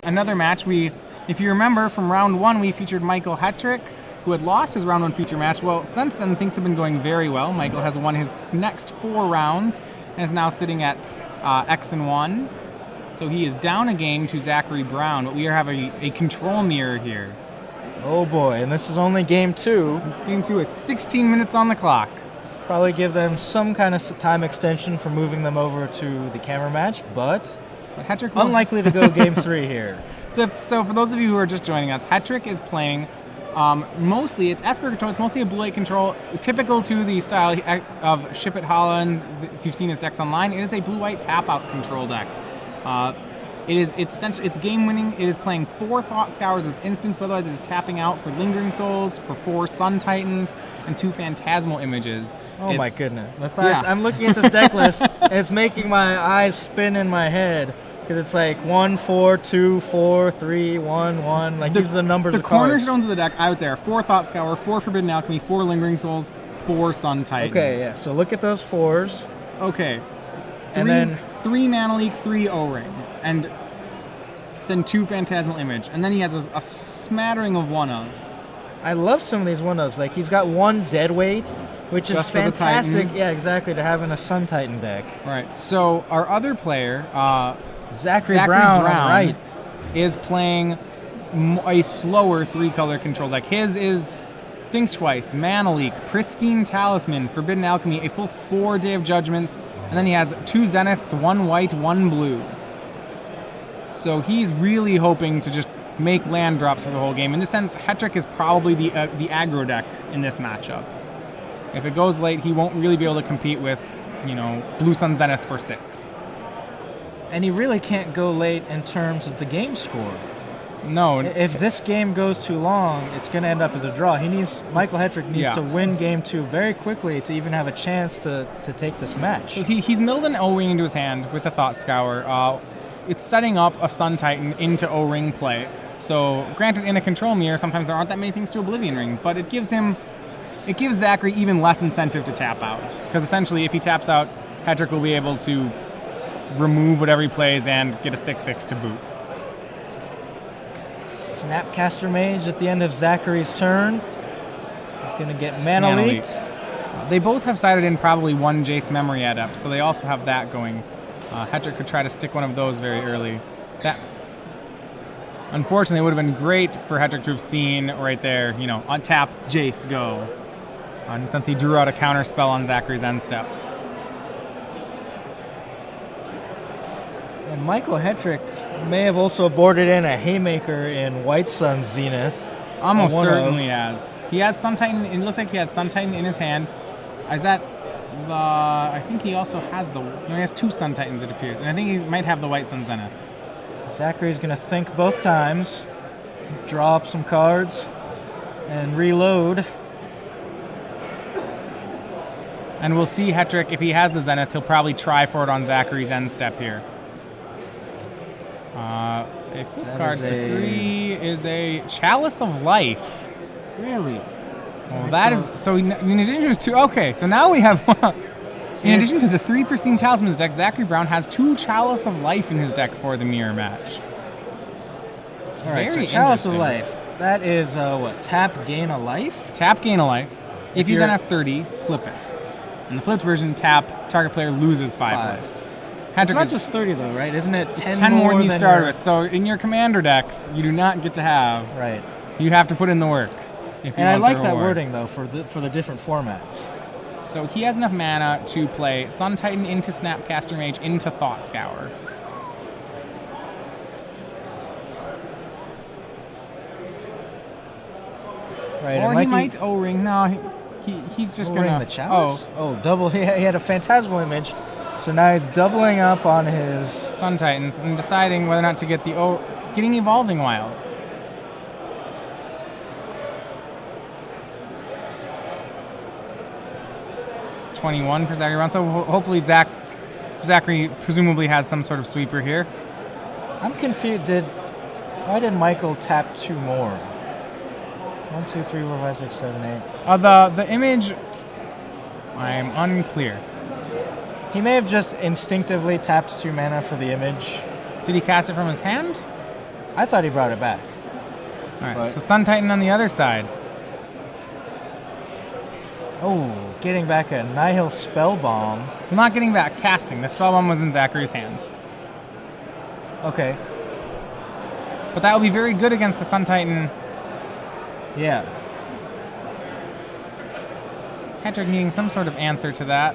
Another match, if you remember from round 1, we featured Michael Hetrick, who had lost his round 1 feature match. Well, since then, things have been going very well. Michael has won his next 4 rounds and is now sitting at X-1. So he is down a game to Zachary Brown, but we have a control mirror here. Oh boy, and this is only game 2. It's game 2 at 16 minutes on the clock. Probably give them some kind of time extension for moving them over to the camera match, but Hetrick unlikely to go game 3 here. So for those of you who are just joining us, Hetrick is playing mostly, it's Esper control, it's mostly a blue-white control, typical to the style of Ship at Holland. If you've seen his decks online, it is a blue-white tap-out control deck. It's essentially, it's game-winning. It is playing 4 Thought Scours as instants, but otherwise it is tapping out for Lingering Souls, for 4 Sun Titans, and 2 Phantasmal Images. Oh my goodness. Matthias, yeah. I'm looking at this deck list, and it's making my eyes spin in my head. Because it's like 1, 4, 2, 4, 3, 1, 1. Like these are the numbers of cards. The cornerstones of the deck, I would say, are 4 Thought Scour, 4 Forbidden Alchemy, 4 Lingering Souls, 4 Sun Titan. Okay, yeah. So look at those 4s. Okay. And then 3 Mana Leak, 3 O-Ring, and then 2 Phantasmal Image, and then he has a smattering of 1-ofs. I love some of these 1-ofs. Like he's got 1 Deadweight, which is fantastic. Yeah, exactly, to have in a Sun Titan deck. Right. So our other player, Zachary Brown, right, is playing a slower 3-color control deck. His is Think Twice, Mana Leak, Pristine Talisman, Forbidden Alchemy, a full 4 Day of Judgments, and then he has 2 Zeniths, 1 white, 1 blue. So he's really hoping to just make land drops for the whole game. In this sense, Hetrick is probably the aggro deck in this matchup. If it goes late, he won't really be able to compete with, Blue Sun Zenith for 6. And he really can't go late in terms of the game score. No. If this game goes too long, it's going to end up as a draw. Michael Hetrick needs to win game 2 very quickly to even have a chance to take this match. So he's milled an O-Ring into his hand with a Thought Scour. It's setting up a Sun Titan into O-Ring play. So granted, in a control mirror, sometimes there aren't that many things to Oblivion Ring, but it gives Zachary even less incentive to tap out. Because essentially, if he taps out, Hetrick will be able to remove whatever he plays and get a 6/6 to boot. Snapcaster Mage at the end of Zachary's turn. He's going to get Mana Leaked. They both have sided in probably 1 Jace Memory Adept, so they also have that going. Hetrick could try to stick one of those very early. That, unfortunately, would have been great for Hetrick to have seen right there, untap Jace go. Since he drew out a counter spell on Zachary's end step. And Michael Hetrick may have also boarded in a Haymaker in White Sun's Zenith. Almost certainly has. He has Sun Titan. It looks like he has Sun Titan in his hand. Is that the? I think he also has the. No, he has 2 Sun Titans, it appears, and I think he might have the White Sun Zenith. Zachary's going to think both times, draw up some cards, and reload. And we'll see Hetrick, if he has the Zenith, he'll probably try for it on Zachary's end step here. A flip card for 3 is a Chalice of Life. Really? Well, so in addition to his 2, okay, so now we have, in addition to the 3 Pristine Talismans deck, Zachary Brown has 2 Chalice of Life in his deck for the mirror match. It's Alright, so Chalice of Life, that is, what, tap, gain a life? Tap, gain a life. If you then have 30, flip it. In the flipped version, tap, target player loses 5 life. It's not just 30 though, right? Isn't it 10, it's 10 more than you started with? So in your commander decks, you do not get to have. Right. You have to put in the work. And I like that wording though for the different formats. So he has enough mana to play Sun Titan into Snapcaster Mage into Thought Scour. Right. Or he might O-Ring. No, he's just going to... the Chalice? Oh, double. He had a Phantasmal Image. So now he's doubling up on his Sun Titans and deciding whether or not to get getting Evolving Wilds. $21 for Zachary Brown. So hopefully Zachary presumably has some sort of sweeper here. I'm confused. Why did Michael tap 2 more? 1, 2, 3, 4, 5, 6, 7, 8. The image, I'm unclear. He may have just instinctively tapped 2 mana for the image. Did he cast it from his hand? I thought he brought it back. All right, so Sun Titan on the other side. Oh, getting back a Nihil Spellbomb. I'm not getting back casting. The Spellbomb was in Zachary's hand. Okay. But that will be very good against the Sun Titan. Yeah. Hetrick needing some sort of answer to that.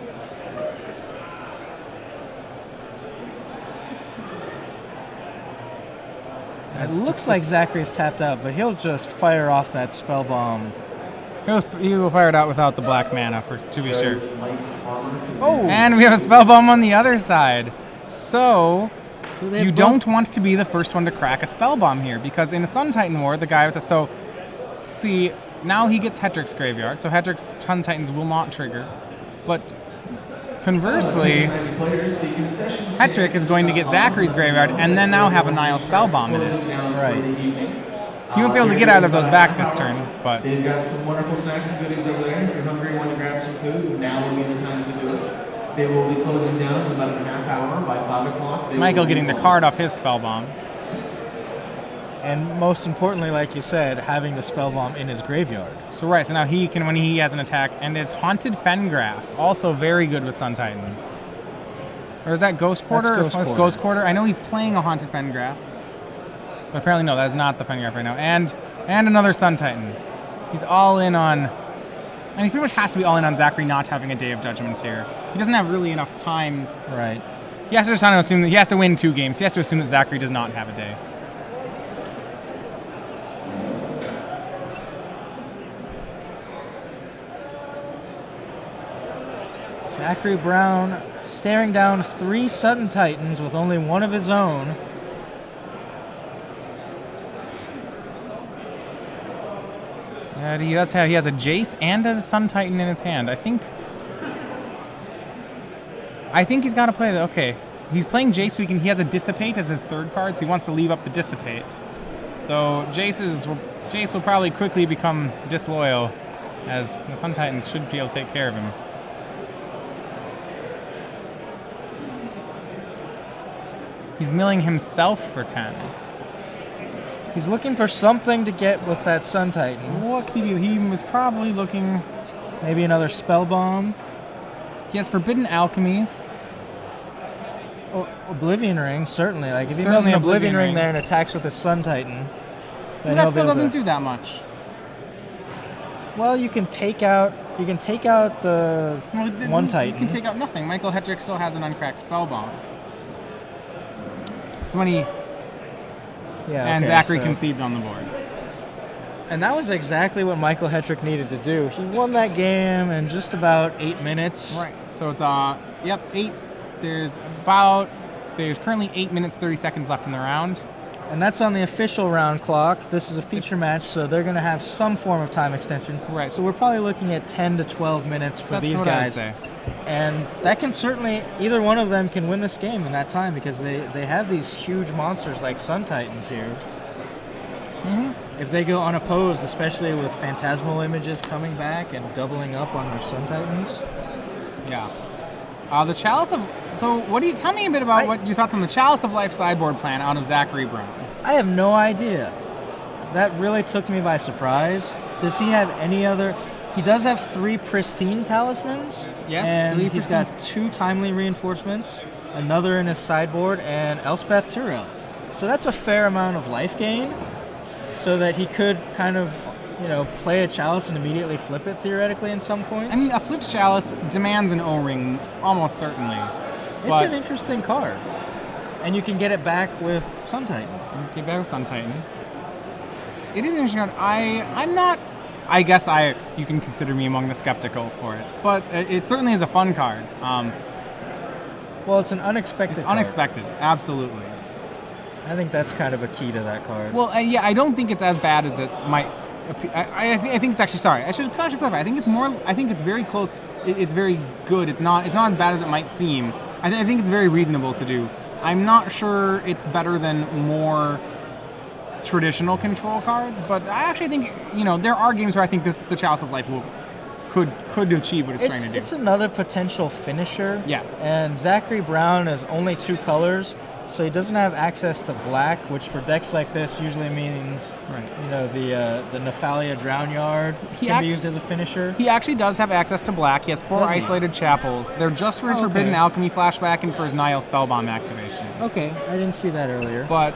It looks like Zachary's tapped out, but he'll just fire off that spell bomb. He will fire it out without the black mana, to be sure. Oh! And we have a spell bomb on the other side. So you don't want to be the first one to crack a spell bomb here, because in a Sun Titan War, the guy with the... So, see, now he gets Hetrick's Graveyard, so Hetrick's Sun Titans will not trigger. But conversely, Hetrick is going to get Zachary's Graveyard and then now have a Nihil Spellbomb in it. Right. He won't be able to get either of those back this turn, but... They've got some wonderful snacks and goodies over there. If you're hungry and want to grab some food, now would be the time to do it. They will be closing down in about a half hour. By 5 o'clock. Michael getting the card off his Spellbomb. And most importantly, like you said, having the Spellbomb in his graveyard. So right, so now he can, when he has an attack, and it's Haunted Fengraf, also very good with Sun Titan. Or is that Ghost Quarter? It's Ghost Quarter. I know he's playing a Haunted Fengraf. But apparently no, that is not the Fengraf right now. And another Sun Titan. He's all in on... And he pretty much has to be all in on Zachary not having a Day of Judgment here. He doesn't have really enough time. Right. He has to just kind of assume that he has to win 2 games. He has to assume that Zachary does not have a day. Zachary Brown staring down 3 Sun Titans with only one of his own. He does have. He has a Jace and a Sun Titan in his hand. I think he's got to play the. Okay, he's playing Jace. So he has a Dissipate as his 3rd card, so he wants to leave up the Dissipate. Though Jace will probably quickly become disloyal, as the Sun Titans should be able to take care of him. He's milling himself for 10. He's looking for something to get with that Sun Titan. What could he do? He was probably looking... Maybe another Spell Bomb. He has Forbidden Alchemies. Oh, Oblivion Ring, certainly. Like if he knows an Oblivion Ring there and attacks with his Sun Titan, then that still doesn't do that much. Well, you can take out the one Titan. You can take out nothing. Michael Hetrick still has an uncracked Spell Bomb. So when he... Yeah, and Zachary concedes on the board. And that was exactly what Michael Hetrick needed to do. He won that game in just about 8 minutes. Right. So it's 8. There's currently 8 minutes 30 seconds left in the round. And that's on the official round clock. This is a feature match, so they're going to have some form of time extension. Right. So we're probably looking at 10 to 12 minutes for these guys. That's what I'd say. And that can certainly, either one of them can win this game in that time because they have these huge monsters like Sun Titans here. Mm-hmm. If they go unopposed, especially with Phantasmal Images coming back and doubling up on their Sun Titans. Yeah. The Chalice of... So what do you... Tell me a bit about what your thoughts on the Chalice of Life sideboard plan out of Zachary Brown. I have no idea. That really took me by surprise. Does he have any other... He does have 3 pristine talismans. Yes, and 3 he's pristine. got 2 timely reinforcements, another in his sideboard, and Elspeth Tyrell. So that's a fair amount of life gain, so that he could kind of, play a Chalice and immediately flip it theoretically in some points. I mean, a flipped Chalice demands an O-ring, almost certainly. It's an interesting card, and you can get it back with Sun Titan. Get back with Sun Titan. It is an interesting card. I'm not... I guess you can consider me among the skeptical for it, but it certainly is a fun card. Well, it's an unexpected card. Unexpected, absolutely. I think that's kind of a key to that card. Well, yeah, I don't think it's as bad as it might. I think it's actually, sorry, I should clarify. I think it's more. I think it's very close. It's very good. It's not as bad as it might seem. I think it's very reasonable to do. I'm not sure it's better than more traditional control cards, but I actually think there are games where I think the Chalice of Life could achieve what it's trying to do. It's another potential finisher. Yes. And Zachary Brown is only 2 colors, so he doesn't have access to black, which for decks like this usually means, you know, the Nephalia Drownyard can be used as a finisher. He actually does have access to black. He has 4 isolated chapels. They're just for his Forbidden Alchemy flashback and for his Nile Spellbomb activation. Okay, I didn't see that earlier. But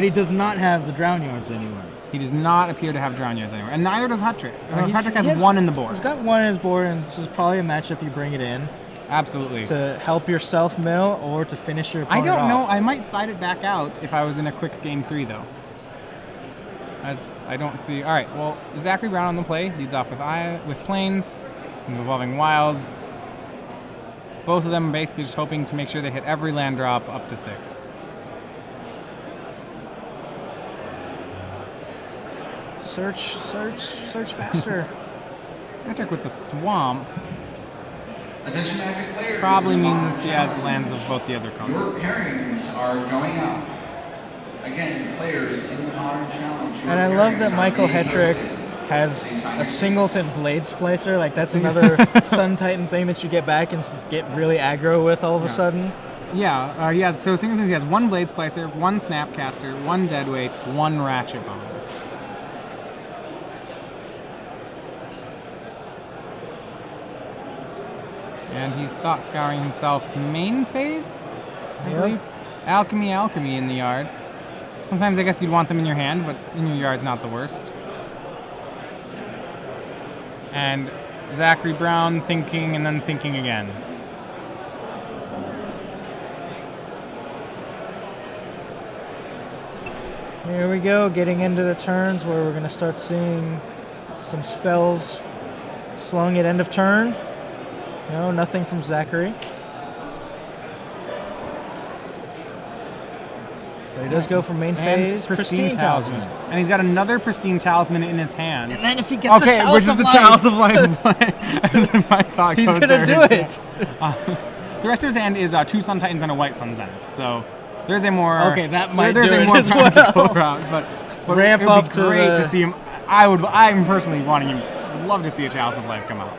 he does not have the Drownyards anywhere. He does not appear to have Drownyards anywhere, and neither does Hetrick. Hetrick has 1 in the board. He's got 1 in his board, and this is probably a matchup you bring it in. Absolutely. To help yourself mill or to finish your opponent I don't know. off. I might side it back out if I was in a quick game 3, though. As I don't see. All right. Well, Zachary Brown on the play leads off with Plains and Evolving Wilds. Both of them basically just hoping to make sure they hit every land drop up to 6. Search faster. Hetrick with the Swamp. Attention Magic players. Probably means he has lands of both the other colors. Your pairings are going up. Again, players in the Modern Challenge. And I love that Michael Hetrick has a singleton Blade Splicer. Like, that's another Sun Titan thing that you get back and get really aggro with all of a sudden. Yeah, he has, so singletons, he has 1 Blade Splicer, 1 Snapcaster, 1 Deadweight, 1 Ratchet Bomb. And he's thought scouring himself main phase, I believe. Alchemy in the yard. Sometimes I guess you'd want them in your hand, but in your yard's not the worst. And Zachary Brown thinking and then thinking again. Here we go, getting into the turns where we're going to start seeing some spells slowing at end of turn. No, nothing from Zachary. But he does go for main phase. Pristine Talisman. And he's got another Pristine Talisman in his hand. And then if he gets the Chalice which is of the Life. Chalice of Life. My thought He's goes going to there do it. The rest of his hand is 2 Sun Titans and a White Sun Zenith. So there's a more that might there's do a it more as practical well. route. But Ramp it would up be to great the- to see him. I'm personally wanting him. Love to see a Chalice of Life come out.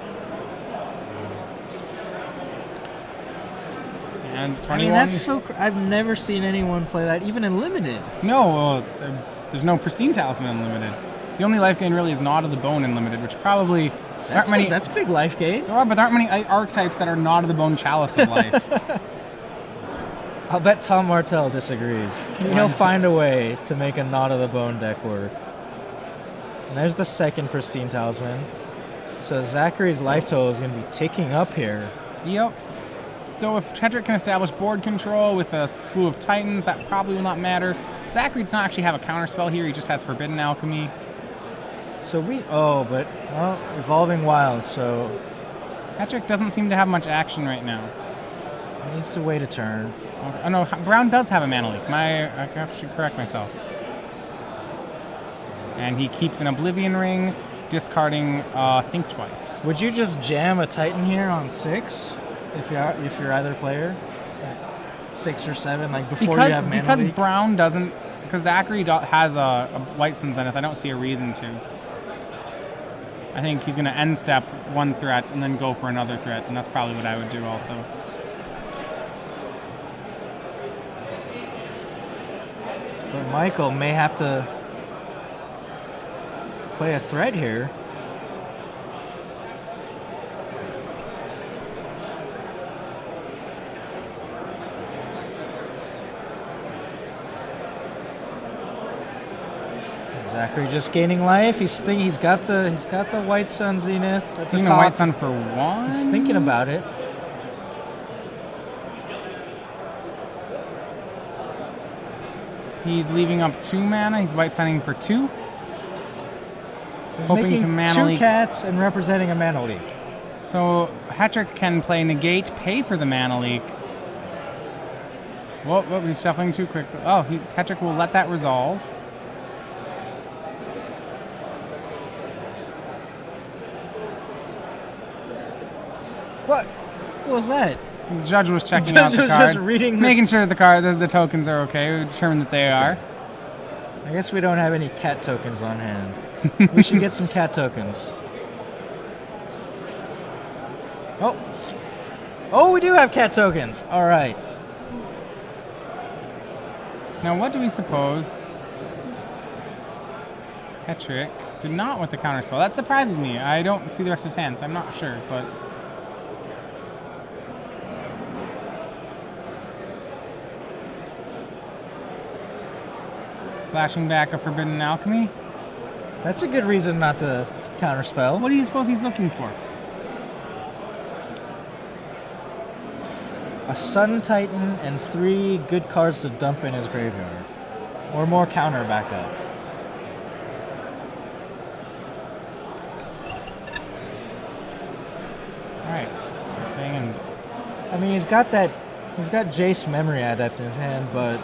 And 21. I mean, that's so. I've never seen anyone play that, even in limited. No, there's no Pristine Talisman in limited. The only life gain really is Knot of the Bone in limited, which probably aren't many. That's big life gain. There are, but there aren't many archetypes that are Knot of the Bone Chalice of Life. I'll bet Tom Martell disagrees. He'll find a way to make a Knot of the Bone deck work. And there's the second Pristine Talisman. So Zachary's life total is going to be ticking up here. Yep. Though if Hetrick can establish board control with a slew of Titans, that probably will not matter. Zachary does not actually have a counterspell here. He just has Forbidden Alchemy. So Evolving Wilds, so Hetrick doesn't seem to have much action right now. he needs to wait a turn. Oh no, Brown does have a Mana Leak. I should correct myself. And he keeps an Oblivion Ring, discarding Think Twice. Would you just jam a Titan here on 6 if you're either player? 6 or 7, like before you have Mana Because Leak? Brown doesn't, because Zachary has a White Sun Zenith, I don't see a reason to. I think he's going to end step 1 threat and then go for another threat, and that's probably what I would do also. But Michael may have to play a threat here. Zachary just gaining life. He's got the White Sun Zenith at the Seeing a top. White Sun for 1? He's thinking about it. He's leaving up 2 mana. He's White Sunning for 2. So he's Hoping making to Mana 2 Leak. cats and representing a Mana Leak. So Hetrick can play Negate, pay for the Mana Leak. Whoa, he's shuffling too quick. Oh, Hetrick will let that resolve. What was that? The judge was checking The out judge the was card, just reading making sure the tokens are okay. We determined that they are. I guess we don't have any cat tokens on hand. We should get some cat tokens. Oh, we do have cat tokens. All right. Now, what do we suppose Hetrick did not with the counterspell? That surprises me. I don't see the rest of his hand, so I'm not sure, but... Flashing back a Forbidden Alchemy. That's a good reason not to counterspell. What do you suppose he's looking for? A Sun Titan and 3 good cards to dump in his graveyard. Or more counter backup. Alright. I mean, he's got Jace Memory Adept in his hand, but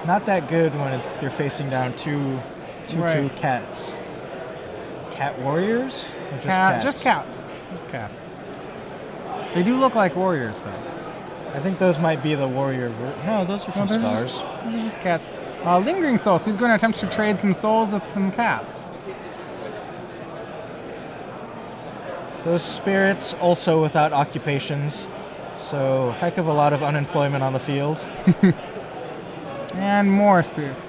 not that good when you're facing down two cats. Cat warriors? Or just cats? Just cats. Just cats. They do look like warriors, though. I think those might be the warrior. No, those are from Scars. Those are just cats. Lingering Soul, so he's going to attempt to trade some souls with some cats. Those spirits also without occupations, so heck of a lot of unemployment on the field. And more spirits.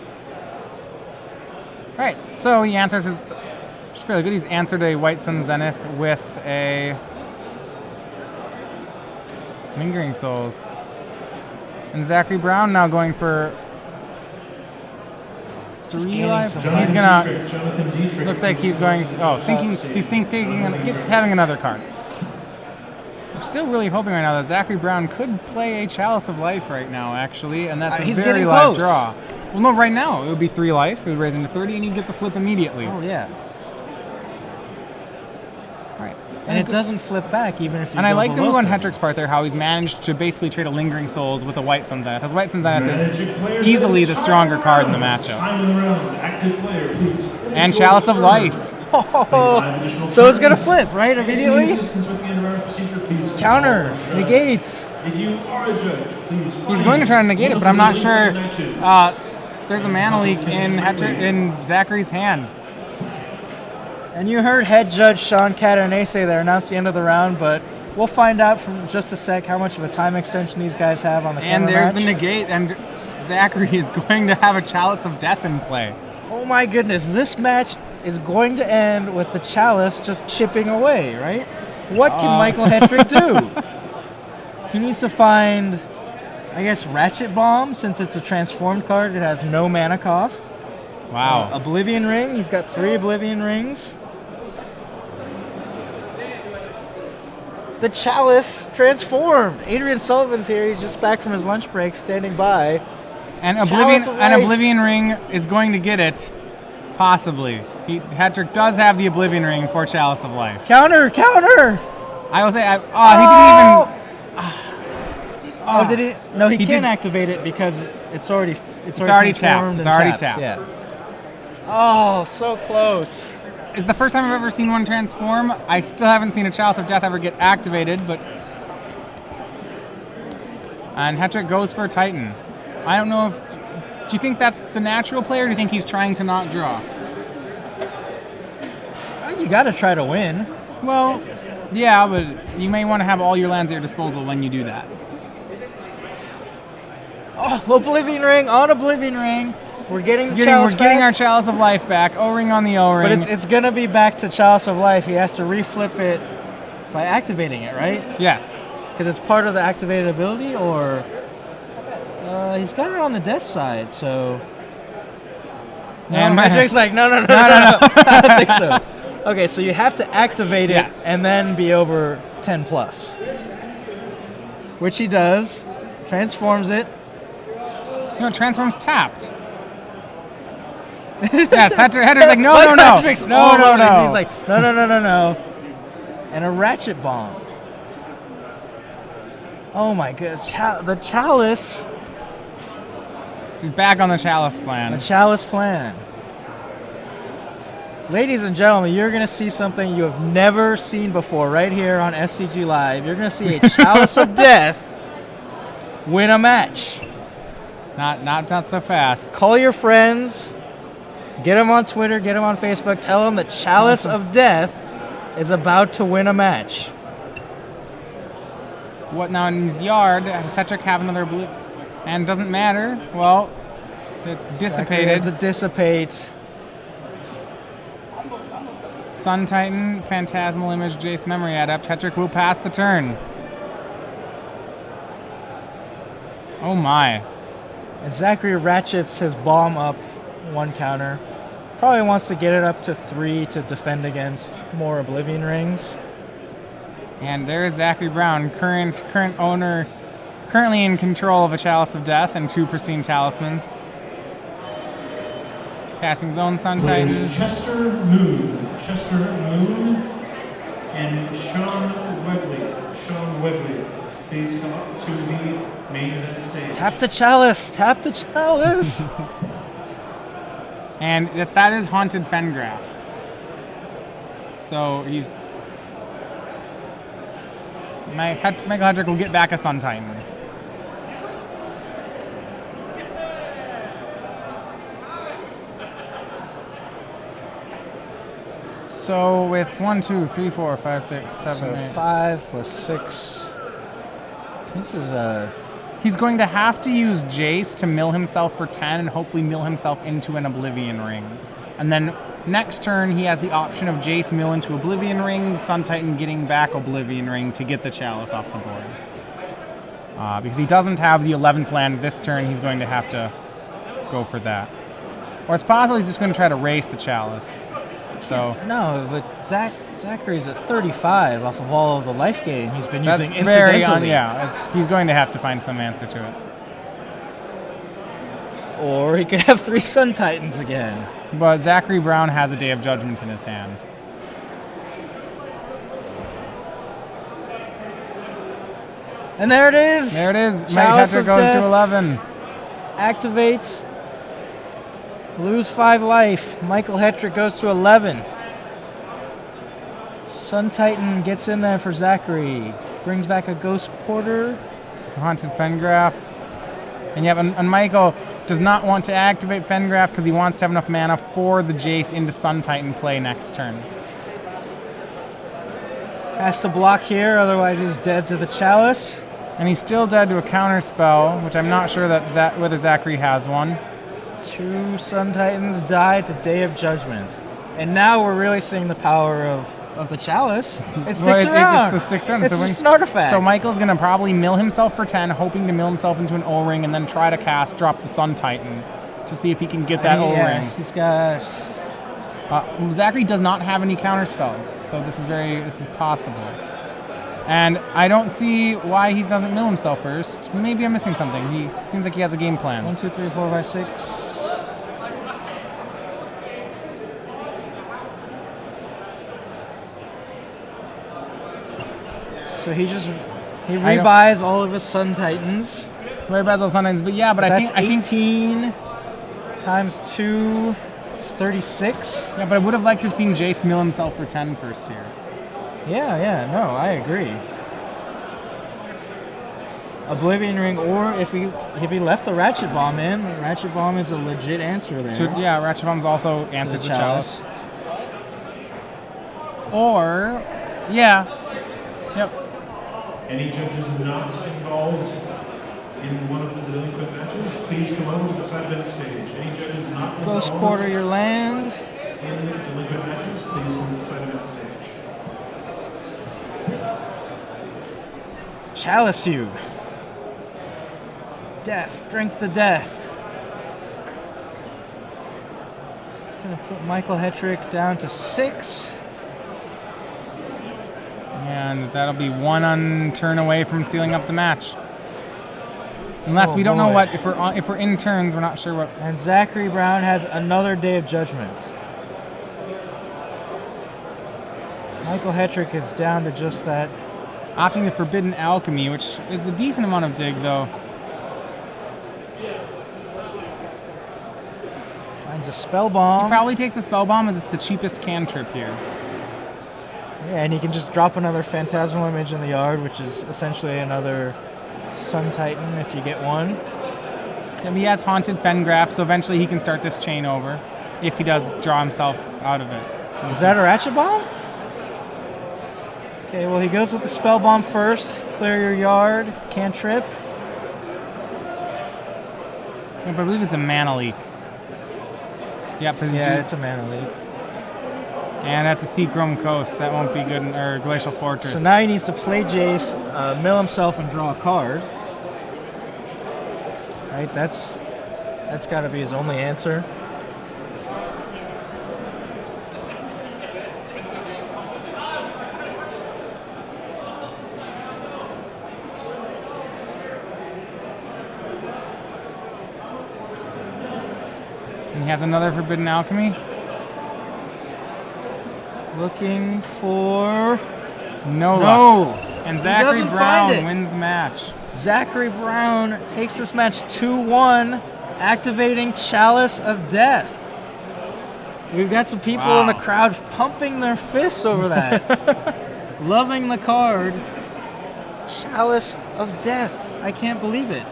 Right, so he answers his... Which is fairly good. He's answered a White Sun Zenith with a Lingering Souls. And Zachary Brown now going for 3 life. He's gonna... Looks like he's going to... having another card. I'm still really hoping right now that Zachary Brown could play a Chalice of Life right now, actually, and that's a very live draw. Well, no, right now it would be 3 life. It would raise him to 30, and you'd get the flip immediately. Oh, yeah. Right. And it doesn't flip back even if you And I like the move on 30. Hetrick's part there, how he's managed to basically trade a Lingering Souls with a White Sun Zenith. As White Sun Zenith is easily the stronger card in the matchup. And Chalice of Life. Oh, so it's going to flip, right, immediately? Counter, negate. If you are a judge, please. He's going to try to negate it, but I'm not sure. There's a mana leak in Zachary's hand. And you heard head judge Sean Catanese there announce the end of the round, but we'll find out from just a sec how much of a time extension these guys have on the And there's match. the negate, and Zachary is going to have a Chalice of Death in play. Oh my goodness, this match is going to end with the Chalice just chipping away, right? What can Michael Hetrick do? He needs to find, I guess, Ratchet Bomb, since it's a transformed card. It has no mana cost. Wow. Oblivion Ring. He's got 3 Oblivion Rings. The Chalice transformed. Adrian Sullivan's here. He's just back from his lunch break, standing by. And Oblivion Ring is going to get it, possibly. Hetrick does have the Oblivion Ring for Chalice of Life. Counter! I will say, did he? No, he can't activate it because it's already tapped. It's already tapped. Yeah. Oh, so close. It's the first time I've ever seen one transform. I still haven't seen a Chalice of Death ever get activated, but... And Hetrick goes for Titan. I don't know if... Do you think that's the natural play, or do you think he's trying to not draw? You gotta try to win. Well, yeah, but you may want to have all your lands at your disposal when you do that. Oh, Oblivion Ring on Oblivion Ring. We're getting our Chalice of Life back. O-ring on the O-ring. But it's gonna be back to Chalice of Life. He has to reflip it by activating it, right? Yes. Because it's part of the activated ability, or he's got it on the death side, so. And Hetrick's like, no. I don't think so. Okay, so you have to activate it and then be over 10 plus. Which he does. Transforms it. No, it transforms tapped. Yes, Hetrick's like, no. He's like, no. And a Ratchet Bomb. Oh my goodness. The Chalice. He's back on the Chalice plan. The Chalice plan. Ladies and gentlemen, you're going to see something you have never seen before right here on SCG Live. You're going to see a Chalice of Death win a match. Not so fast. Call your friends. Get them on Twitter. Get them on Facebook. Tell them that Chalice of Death is about to win a match. What now in his yard? Does Hetrick have another blue? And it doesn't matter. Well, It's Zachary dissipated. has the dissipate. Sun Titan, Phantasmal Image, Jace Memory Adept. Hetrick will pass the turn. Oh my. And Zachary ratchets his bomb up 1 counter. Probably wants to get it up to 3 to defend against more Oblivion Rings. And there is Zachary Brown, current owner, currently in control of a Chalice of Death and 2 Pristine Talismans. Casting his own Sun Titan. Chester Moon, and Sean Webley. Please come up to the main event stage. Tap the chalice! Tap the chalice! And that is Haunted Fengraf. So he's... Michael Hetrick will get back a Sun Titan. So with 1, 2, 3, 4, 5, 6, 7, So 8. 5 plus 6. This is He's going to have to use Jace to mill himself for 10 and hopefully mill himself into an Oblivion Ring. And then next turn, he has the option of Jace mill into Oblivion Ring, Sun Titan getting back Oblivion Ring to get the Chalice off the board. Because he doesn't have the 11th land this turn, he's going to have to go for that. Or it's possible he's just going to try to race the Chalice. So no, but Zachary's at 35 off of all of the life gain he's been that's using very incidentally. he's going to have to find some answer to it. Or he could have 3 Sun Titans again. But Zachary Brown has a Day of Judgment in his hand. And there it is! There it is. Mike Chalice Hetrick of goes Death. to 11. Activates. Lose 5 life. Michael Hetrick goes to 11. Sun Titan gets in there for Zachary. Brings back a Ghost Quarter. Haunted Fengraf. And and Michael does not want to activate Fengraf because he wants to have enough mana for the Jace into Sun Titan play next turn. Has to block here, otherwise he's dead to the Chalice. And he's still dead to a counter spell, which I'm not sure that whether Zachary has one. 2 Sun Titans die to Day of Judgment. And now we're really seeing the power of the Chalice. It sticks around. It's the sticks around. It's just an artifact. So Michael's going to probably mill himself for 10, hoping to mill himself into an O-Ring, and then try to drop the Sun Titan to see if he can get that O-Ring. He's got... Zachary does not have any counter spells, so this is possible. And I don't see why he doesn't mill himself first. Maybe I'm missing something. He seems like he has a game plan. 1, 2, 3, 4, 5, 6. So he rebuys all of his Sun Titans. Very bad little Sun Titans, but yeah, but I think 18 times 2 is 36. Yeah, but I would have liked to have seen Jace mill himself for 10 first here. Yeah, no, I agree. Oblivion Ring, or if he left the Ratchet Bomb in, the Ratchet Bomb is a legit answer there. So, yeah, Ratchet Bomb's also answers the Chalice. Or, yeah, yep. Any judges not involved in one of the delinquent matches, please come over to the side event stage. Any judges not involved Ghost Quarter your land. in delinquent matches, please come to the side event stage. Chalice you. Death, drink the death. It's going to put Michael Hetrick down to 6. And that'll be 1 turn away from sealing up the match. Unless we don't know what, if we're in turns, we're not sure what. And Zachary Brown has another Day of Judgment. Michael Hetrick is down to just that. Opting the Forbidden Alchemy, which is a decent amount of dig, though. Finds a Spell Bomb. He probably takes the Spell Bomb as it's the cheapest cantrip here. Yeah, and he can just drop another Phantasmal Image in the yard, which is essentially another Sun Titan if you get one. And he has Haunted Fengraf, so eventually he can start this chain over if he does draw himself out of it. Is that a Ratchet Bomb? Okay, well he goes with the Spell Bomb first. Clear your yard, cantrip. I believe it's a mana leak. Yep. Yeah, it's a mana leak. And that's a Seachrome Coast. That won't be good. Or Glacial Fortress. So now he needs to play Jace, mill himself, and draw a card. Right, that's got to be his only answer. And he has another Forbidden Alchemy. Looking for No. no. And He Zachary doesn't Brown find it. wins the match. Zachary Brown takes this match 2-1, activating Chalice of Death. We've got some people in the Wow. crowd pumping their fists over that. Loving the card. Chalice of Death. I can't believe it.